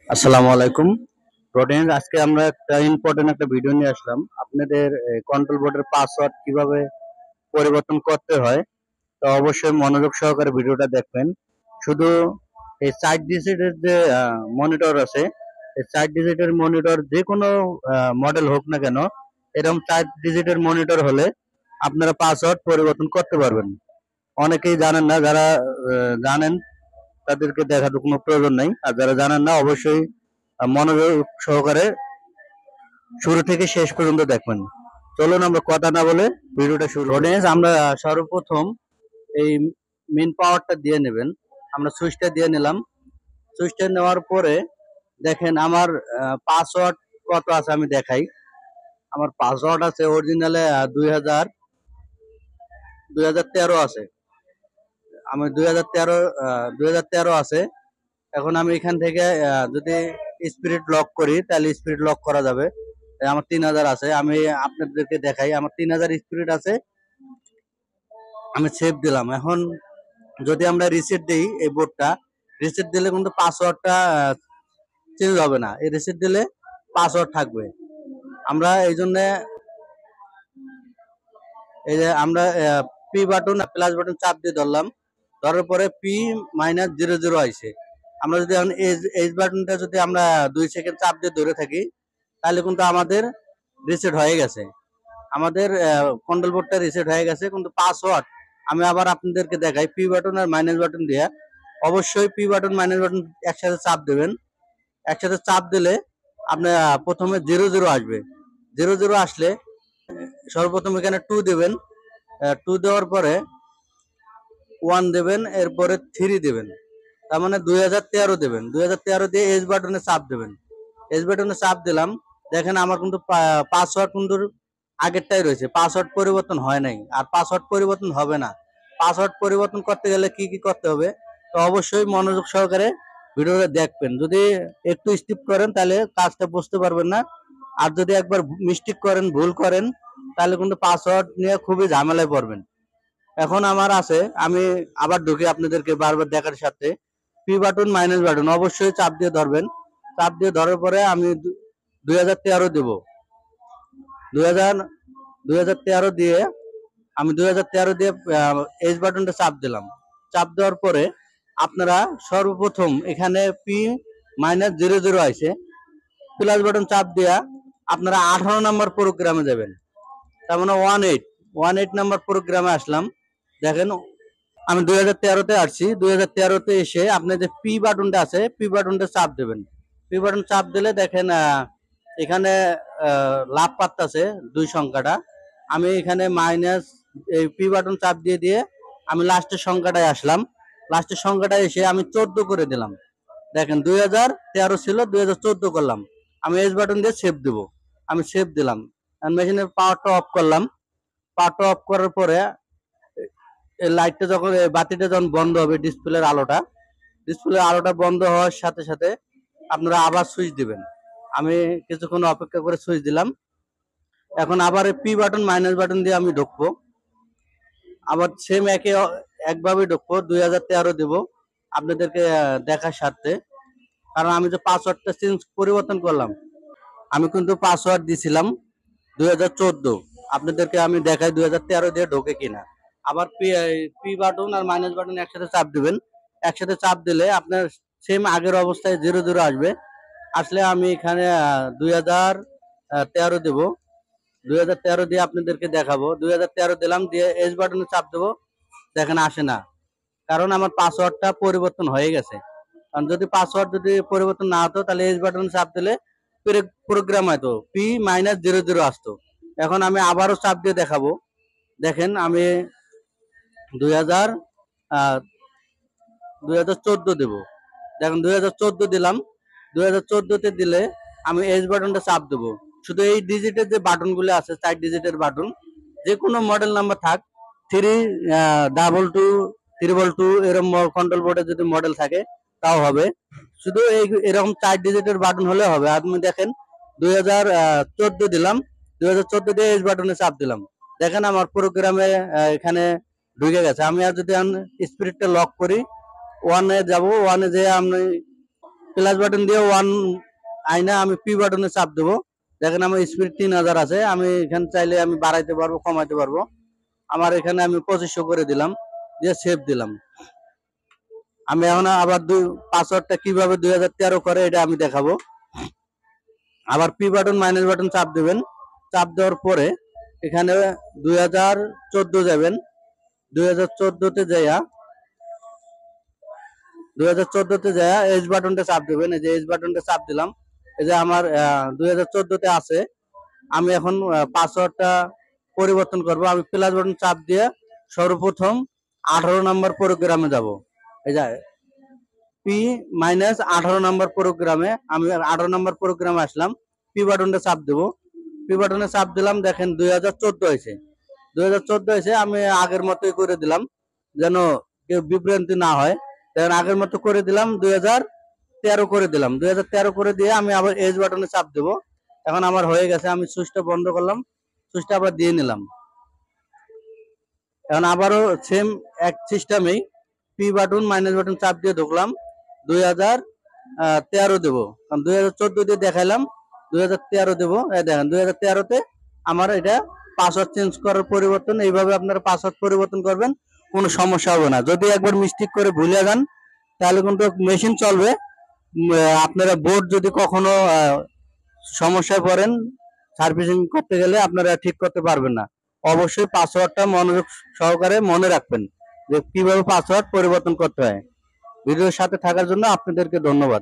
আসসালামু আলাইকুম। প্রোটিন আজকে আমরা একটা ইম্পর্টেন্ট একটা ভিডিও নিয়ে আসলাম আপনাদের কন্ট্রোল বোর্ডের পাসওয়ার্ড কিভাবে পরিবর্তন করতে হয়। তো অবশ্যই মনোযোগ সহকারে ভিডিওটা দেখবেন। শুধু এই 4 ডিজিটের যে মনিটর আছে, এই 4 ডিজিটের মনিটর যে কোনো মডেল হোক না কেন, এরকম 4 ডিজিটের মনিটর হলে আপনারা পাসওয়ার্ড পরিবর্তন করতে পারবেন। অনেকেই জানেন না, যারা জানেন তাদেরকে দেখার কোনো প্রয়োজন নাই, আর যারা জানেন না অবশ্যই মনোযোগ সহকারে শুরু থেকে শেষ পর্যন্ত দেখবেন। চলুন আমরা কথা না বলে ভিডিওটা শুরু করি। আমরা সর্বপ্রথম এই মেন পাওয়ারটা দিয়ে নেবেন। আমরা সুইচটা দিয়ে নিলাম। সুইচটা নেওয়ার পরে দেখেন আমার পাসওয়ার্ড কত আছে আমি দেখাই। আমার পাসওয়ার্ড আছে অরিজিনালে 2013 আছে। আমি 2013 আছে। এখন আমি এখান থেকে যদি স্পিরিট লক করি তাহলে স্পিরিট লক করা যাবে। আমার 3000 আছে। আমি আপনাদেরকে দেখাই, আমার 3000 স্পিরিট আছে। আমি সেভ দিলাম। এখন যদি আমরা রিসেট দিই এই বোর্ডটা, রিসেট দিলে কিন্তু পাসওয়ার্ডটা চেঞ্জ হবে না। এই রিসেট দিলে পাসওয়ার্ড থাকবে। আমরা এই জন্য এই যে আমরা পি বাটন প্লাস বাটন চাপ দিয়ে ধরলাম। ধরার পরে P-00 আইছে। আমরা যদি এখন এইচ বাটনটা যদি আমরা 2 সেকেন্ড চাপ দিয়ে ধরে থাকি তাহলে কিন্তু আমাদের রিসেট হয়ে গেছে। আমাদের কন্ট্রোল বোর্ডটা রিসেট হয়ে গেছে। কিন্তু পাসওয়ার্ড আমি আবার আপনাদেরকে দেখাই। পি বাটন আর মাইনাস বাটন দিয়ে অবশ্যই পি বাটন মাইনাস বাটন একসাথে চাপ দেবেন। একসাথে চাপ দিলে আপনার প্রথমে 00 আসবে। 00 আসলে সর্বপ্রথম এখানে 2 দেবেন। 2 দেওয়ার পরে 1 দেবেন, এরপরে 3 দেবেন। তার মানে 2013 দেবেন। 2013 দিয়ে এস বাটনে চাপ দেবেন। এস বাটনে চাপ দিলাম। দেখেন আমার কিন্তু পাসওয়ার্ড কিন্তু আগেরটাই রয়েছে। পাসওয়ার্ড পরিবর্তন হয় নাই, আর পাসওয়ার্ড পরিবর্তন হবে না। পাসওয়ার্ড পরিবর্তন করতে গেলে কি কি করতে হবে, তো অবশ্যই মনোযোগ সহকারে ভিডিওটা দেখবেন। যদি একটু স্কিপ করেন তাহলে কাজটা বুঝতে পারবেন না। আর যদি একবার মিস্টেক করেন, ভুল করেন, তাহলে কিন্তু পাসওয়ার্ড নিয়ে খুবই ঝামেলায় পড়বেন। এখন আমার আছে, আমি আবার ঢুকে আপনাদেরকে বারবার দেখার সাথে পি বাটন মাইনাস বাটন অবশ্যই চাপ দিয়ে ধরবেন। চাপ দিয়ে ধরার পরে আমি 2013 দেব। 2000 2013 দিয়ে আমি 2013 দিয়ে এস বাটনটা চাপ দিলাম। চাপ দেওয়ার পরে আপনারা সর্বপ্রথম এখানে P-00 আছে, প্লাস বাটন চাপ দিয়া আপনারা 18 নম্বর প্রোগ্রামে যাবেন। তার মানে 18 নাম্বার প্রোগ্রামে আসলাম। দেখেন আমি 2013-তে আসছি। 2013-তে এসে আপনি যে পি বাটনটা আছে, পি বাটনটা চাপ দেবেন। পি বাটন চাপ দিলে দেখেন এখানে লাভ পাত্তাছে 2 সংখ্যাটা। আমি এখানে মাইনাস এই পি বাটন চাপ দিয়ে দিয়ে আমি লাস্টের সংখ্যাটায় আসলাম। লাস্টের সংখ্যাটায় এসে আমি 14 করে দিলাম। দেখেন 2013 ছিল, 2014 করলাম। আমি এস বাটন দিয়ে সেভ দেব। আমি সেভ দিলাম। মেশিনের পাওয়ারটা অফ করলাম। পাওয়ারটা অফ করার পরে এই লাইটটা যখন বাতিটা যখন বন্ধ হবে, ডিসপ্লের আলোটা বন্ধ হওয়ার সাথে সাথে আপনারা আবার সুইচ দিবেন। আমি কিছুক্ষণ অপেক্ষা করে সুইচ দিলাম। এখন আবার পি বাটন মাইনাস বাটন দিয়ে আমি ঢুকবো। আবার সেম একভাবে ঢুকবো। 2013 দেব আপনাদেরকে দেখার স্বার্থে। কারণ আমি যে পাসওয়ার্ডটা পরিবর্তন করলাম, আমি কিন্তু পাসওয়ার্ড দিছিলাম 2014। আপনাদেরকে আমি দেখাই 2013 দিয়ে ঢোকে কিনা। আবার পি বাটন আর মাইনাস বাটন একসাথে চাপ দিবেন। একসাথে চাপ দিলে আপনার সেম আগের অবস্থায় 00 আসবে। আসলে আমি এখানে 2013 দেব। 2013 দিয়ে আপনাদেরকে দেখাবো। 2013 দিলাম, দিয়ে এস বাটনে চাপ দেবো। দেখেন আসে না, কারণ আমার পাসওয়ার্ডটা পরিবর্তন হয়ে গেছে। কারণ যদি পাসওয়ার্ড যদি পরিবর্তন না হতো তাহলে এস বাটন চাপ দিলে প্রোগ্রাম হয়তো P-00 আসতো। এখন আমি আবারও চাপ দিয়ে দেখাবো। দেখেন আমি 2000 2014 দেব। দেখেন 2014 দিলাম। 2014-তে দিলে আমি এস বাটনটা চাপ দেবো। শুধু এই ডিজিটের যে বাটনগুলো আছে, 4 ডিজিটের বাটন, যে কোনো মডেল নাম্বার থাক, 322 322 এরকম কন্ট্রোল বোর্ডে যদি মডেল থাকে তাও হবে। শুধু এরকম 4 ডিজিটের বাটন হলে হবে। আপনি দেখেন 2014 দিলাম। 2014 দিয়ে এস বাটনে চাপ দিলাম। দেখেন আমার প্রোগ্রামে এখানে ঢুকে গেছে। আমি আর যদি স্পিরিটটা লক করি, ওয়ানে যাব। ওয়ানে যেয়ে আমি প্লাস বাটন দিয়ে ওয়ান আইনা আমি পি বাটনে চাপ দেবো। দেখেন আমার স্পিড 3000 আছে, আমি এখানে চাইলে আমি বাড়াইতে পারবো কমাইতে পারবো। আমার এখানে আমি 2500 করে দিলাম, দিয়ে সেভ দিলাম। আমি এখন আবার পাসওয়ার্ডটা কিভাবে 2013 করে এটা আমি দেখাবো। আবার পি বাটন মাইনাস বাটন চাপ দেবেন, চাপ দেওয়ার পরে এখানে 2014 যাবেন। 2014তে যাইয়া 2014তে যাইয়া এজ বাটনটা চাপ দেবেন। এই যে এজ বাটনটা চাপ দিলাম, এই যে আমার 2014তে আছে। আমি এখন পাসওয়ার্ডটা পরিবর্তন করব। আমি প্লাস বাটন চাপ দিয়ে সর্বপ্রথম 18 নম্বর প্রোগ্রামে যাব। এই যে পি মাইনাস 18 নম্বর প্রোগ্রামে আমি 18 নম্বর প্রোগ্রামে আসলাম। পি বাটনটা চাপ দেব, পি বাটনে চাপ দিলাম। দেখেন 2014 হয়েছে, 2014 হয়েছে। আমি আগের মতোই করে দিলাম যেন কেউ বিভ্রান্তি না হয়। দেখেন আগের মতো করে দিলাম, 2013 করে দিলাম। 2013 করে দিয়ে আমি আবার এজ বাটনে চাপ দেব। এখন আমার হয়ে গেছে, আমি সুইচটা বন্ধ করলাম, সুইচটা আবার দিয়ে নিলাম। এখন আবারও সেম এক সিস্টেমেই পি বাটন মাইনাস বাটন চাপ দিয়ে ঢুকলাম। 2013 দেবো, কারণ 2014 দিয়ে দেখাইলাম, 2013 দেবো। দেখেন 2013তে আমার এটা পাসওয়ার্ড চেঞ্জ করার পরিবর্তন। এইভাবে আপনারা পাসওয়ার্ড পরিবর্তন করবেন, কোনো সমস্যা হবে না। যদি একবার মিস্টেক করে ভুলে যান তাহলে কিন্তু মেশিন চলবে। আপনারা বোর্ড যদি কখনো সমস্যায় পড়েন, সার্ভিসিং করতে গেলে আপনারা ঠিক করতে পারবেন না। অবশ্যই পাসওয়ার্ডটা মনোযোগ সহকারে মনে রাখবেন যে কিভাবে পাসওয়ার্ড পরিবর্তন করতে হয়। ভিডিওর সাথে থাকার জন্য আপনাদেরকে ধন্যবাদ।